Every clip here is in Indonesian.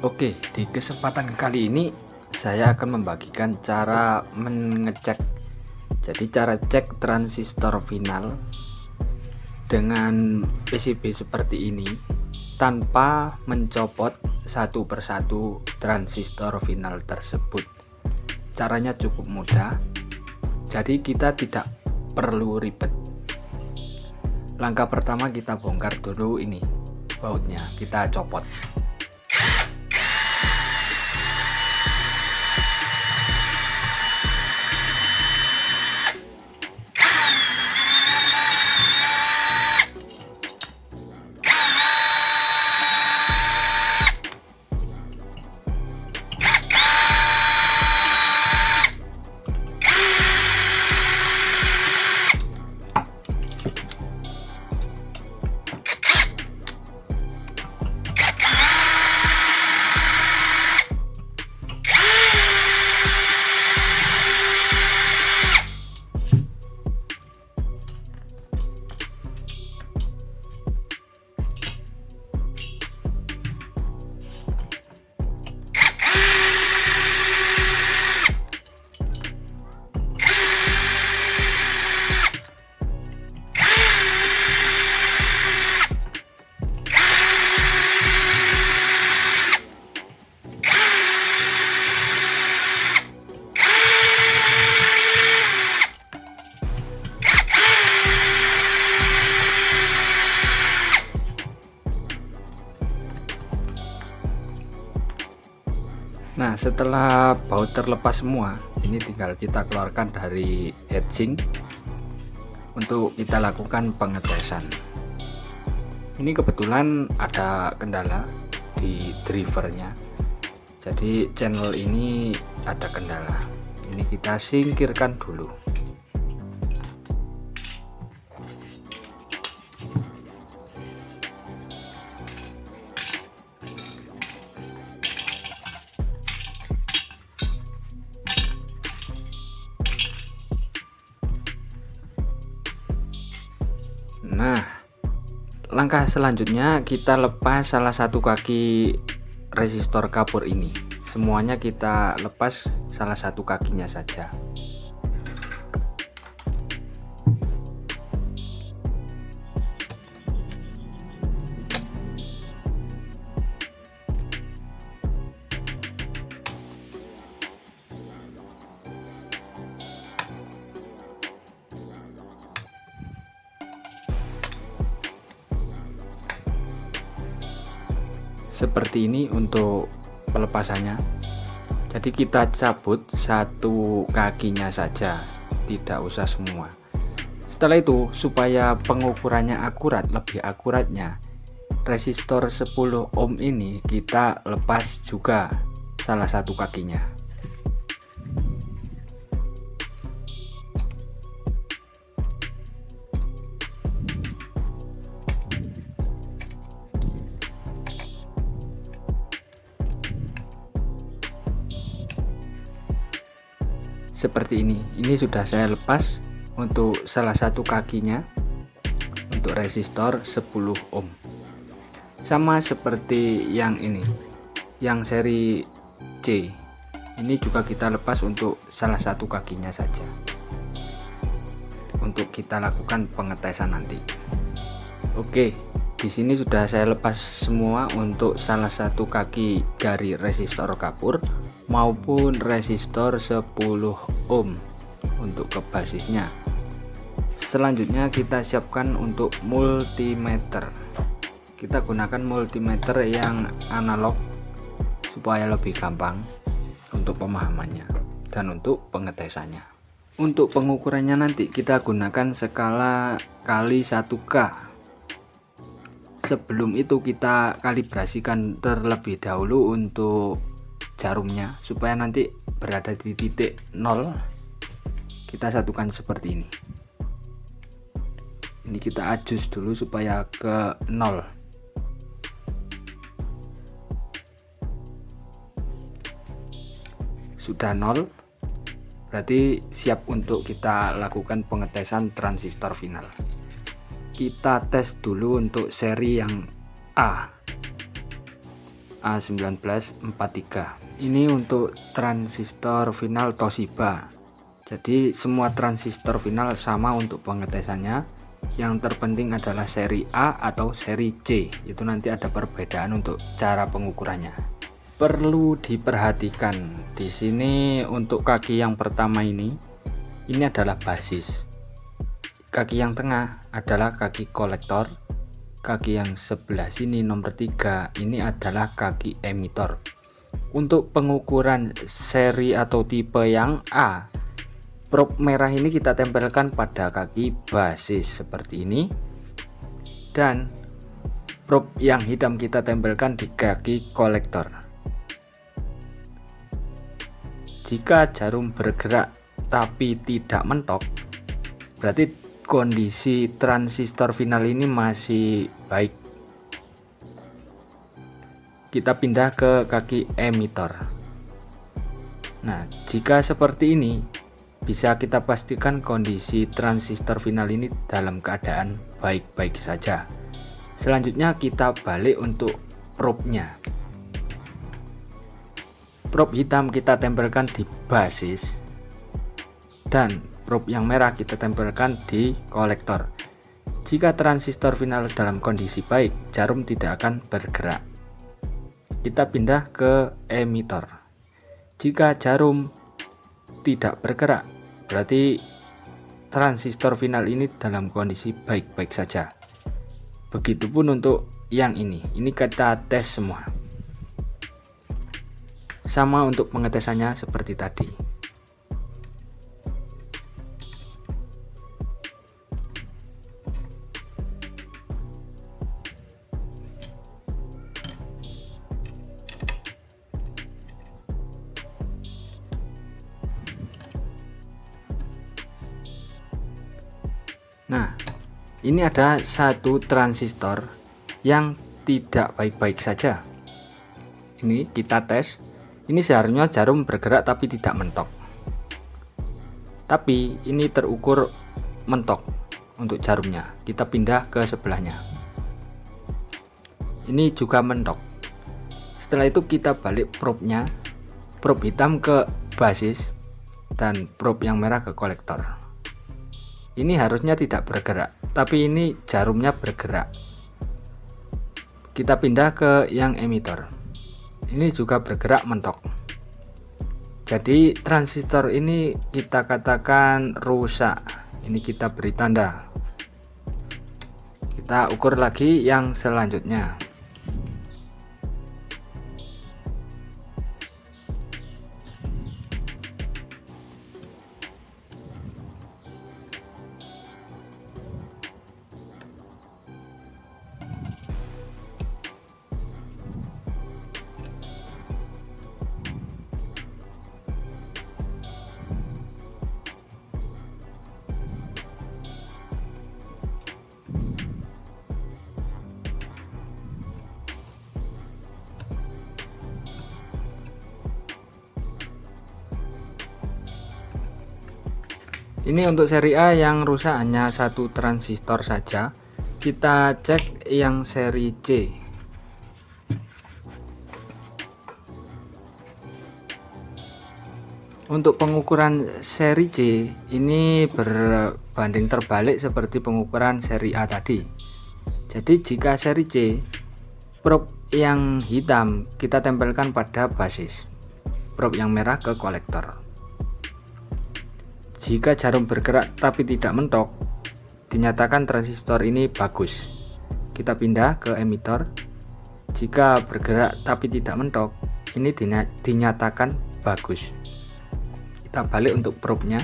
Oke, di kesempatan kali ini saya akan membagikan cara mengecek. Jadi cara cek transistor final dengan PCB seperti ini tanpa mencopot satu persatu transistor final tersebut. Caranya cukup mudah. Jadi kita tidak perlu ribet. Langkah pertama kita bongkar dulu ini bautnya, kita copot. Nah, setelah baut terlepas semua, ini tinggal kita keluarkan dari heatsink untuk kita lakukan pengetesan. Ini kebetulan ada kendala di drivernya, jadi channel ini ada kendala. Ini kita singkirkan dulu. Nah, langkah selanjutnya kita lepas salah satu kaki resistor kapur ini. Semuanya kita lepas salah satu kakinya saja. Seperti ini untuk pelepasannya. Jadi kita cabut satu kakinya saja, tidak usah semua. Setelah itu, supaya pengukurannya akurat, lebih akuratnya, resistor 10 ohm ini kita lepas juga salah satu kakinya. Seperti ini sudah saya lepas untuk salah satu kakinya untuk resistor 10 ohm. Sama seperti yang ini, yang seri C, ini juga kita lepas untuk salah satu kakinya saja untuk kita lakukan pengetesan nanti. Oke, di sini sudah saya lepas semua untuk salah satu kaki dari resistor kapur maupun resistor 10 ohm untuk ke basisnya. Selanjutnya kita siapkan untuk multimeter. Kita gunakan multimeter yang analog supaya lebih gampang untuk pemahamannya dan untuk pengetesannya. Untuk pengukurannya nanti kita gunakan skala kali 1K. Sebelum itu kita kalibrasikan terlebih dahulu untuk jarumnya supaya nanti berada di titik 0. Kita satukan seperti ini. Ini kita adjust dulu supaya ke 0. Sudah 0, berarti siap untuk kita lakukan pengetesan transistor final. Kita tes dulu untuk seri yang A. A1943. Ini untuk transistor final Toshiba. Jadi semua transistor final sama untuk pengetesannya. Yang terpenting adalah seri A atau seri C. Itu nanti ada perbedaan untuk cara pengukurannya. Perlu diperhatikan di sini untuk kaki yang pertama ini adalah basis. Kaki yang tengah adalah kaki kolektor. Kaki yang sebelah sini nomor 3 ini adalah kaki emitor. Untuk pengukuran seri atau tipe yang A, probe merah ini kita tempelkan pada kaki basis seperti ini, dan probe yang hitam kita tempelkan di kaki kolektor. Jika jarum bergerak tapi tidak mentok, berarti kondisi transistor final ini masih baik. Kita pindah ke kaki emitor. Nah, jika seperti ini, bisa kita pastikan kondisi transistor final ini dalam keadaan baik-baik saja. Selanjutnya kita balik untuk probe-nya. Probe hitam kita tempelkan di basis, dan probe yang merah kita tempelkan di kolektor. Jika transistor final dalam kondisi baik, jarum tidak akan bergerak. Kita pindah ke emitor. Jika jarum tidak bergerak, berarti transistor final ini dalam kondisi baik-baik saja. Begitupun untuk yang ini kita tes semua. Sama untuk pengetesannya seperti tadi. Nah, ini ada satu transistor yang tidak baik-baik saja. Ini kita tes. Ini seharusnya jarum bergerak tapi tidak mentok. Tapi ini terukur mentok untuk jarumnya. Kita pindah ke sebelahnya. Ini juga mentok. Setelah itu kita balik probe-nya. Probe hitam ke basis dan probe yang merah ke kolektor. Ini harusnya tidak bergerak, tapi ini jarumnya bergerak. Kita pindah ke yang emitor. Ini juga bergerak mentok. Jadi transistor ini kita katakan rusak. Ini kita beri tanda. Kita ukur lagi yang selanjutnya. Ini untuk seri A yang rusak hanya satu transistor saja. Kita cek yang seri C. Untuk pengukuran seri C ini berbanding terbalik seperti pengukuran seri A tadi. Jadi jika seri C, probe yang hitam kita tempelkan pada basis, probe yang merah ke kolektor. Jika jarum bergerak tapi tidak mentok, dinyatakan transistor ini bagus. Kita pindah ke emitor. Jika bergerak tapi tidak mentok, ini dinyatakan bagus. Kita balik untuk probe-nya.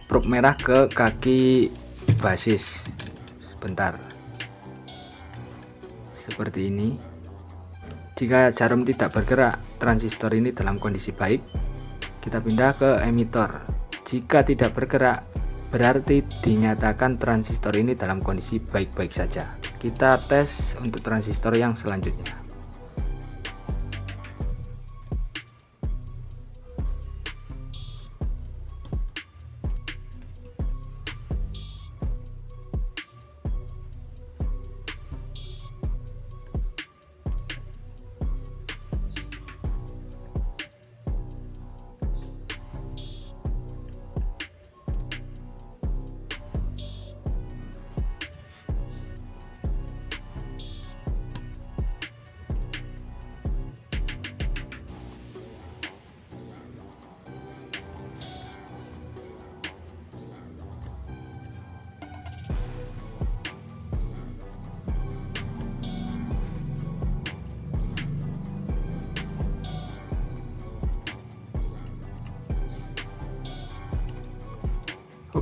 Probe merah ke kaki basis. Sebentar. Seperti ini. Jika jarum tidak bergerak, transistor ini dalam kondisi baik. Kita pindah ke emitor. Jika tidak bergerak, berarti dinyatakan transistor ini dalam kondisi baik-baik saja. Kita tes untuk transistor yang selanjutnya.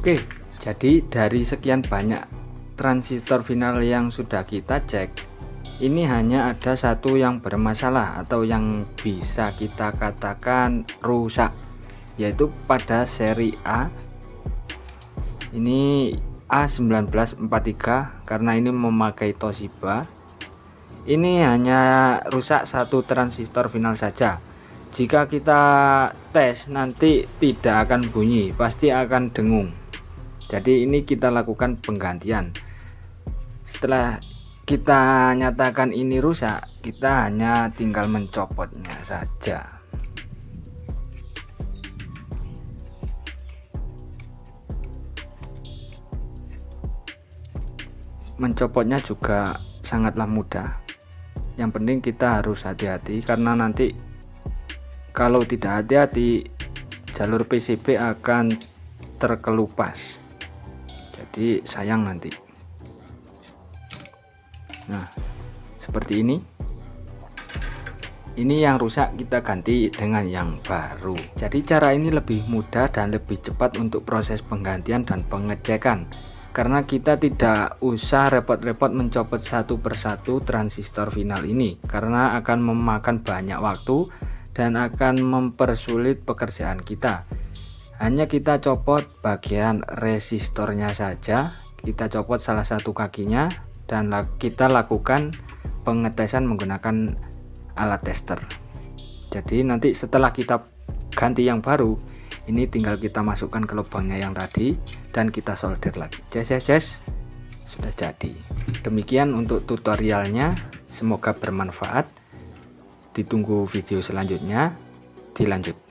Oke, jadi dari sekian banyak transistor final yang sudah kita cek, ini hanya ada satu yang bermasalah atau yang bisa kita katakan rusak, yaitu pada seri A. Ini A1943 karena ini memakai Toshiba. Ini hanya rusak satu transistor final saja. Jika kita tes nanti tidak akan bunyi, pasti akan dengung. Jadi ini kita lakukan penggantian. Setelah kita nyatakan ini rusak, kita hanya tinggal mencopotnya saja. Mencopotnya juga sangatlah mudah. Yang penting kita harus hati-hati karena nanti kalau tidak hati-hati jalur PCB akan terkelupas. Jadi sayang nanti. Nah, seperti ini. Ini yang rusak kita ganti dengan yang baru. Jadi cara ini lebih mudah dan lebih cepat untuk proses penggantian dan pengecekan. Karena kita tidak usah repot-repot mencopot satu persatu transistor final ini, karena akan memakan banyak waktu dan akan mempersulit pekerjaan kita. Hanya kita copot bagian resistornya saja, kita copot salah satu kakinya dan kita lakukan pengetesan menggunakan alat tester. Jadi nanti setelah kita ganti yang baru, ini tinggal kita masukkan ke lubangnya yang tadi dan kita solder lagi. Ces, sudah jadi. Demikian untuk tutorialnya, semoga bermanfaat. Ditunggu video selanjutnya, dilanjut.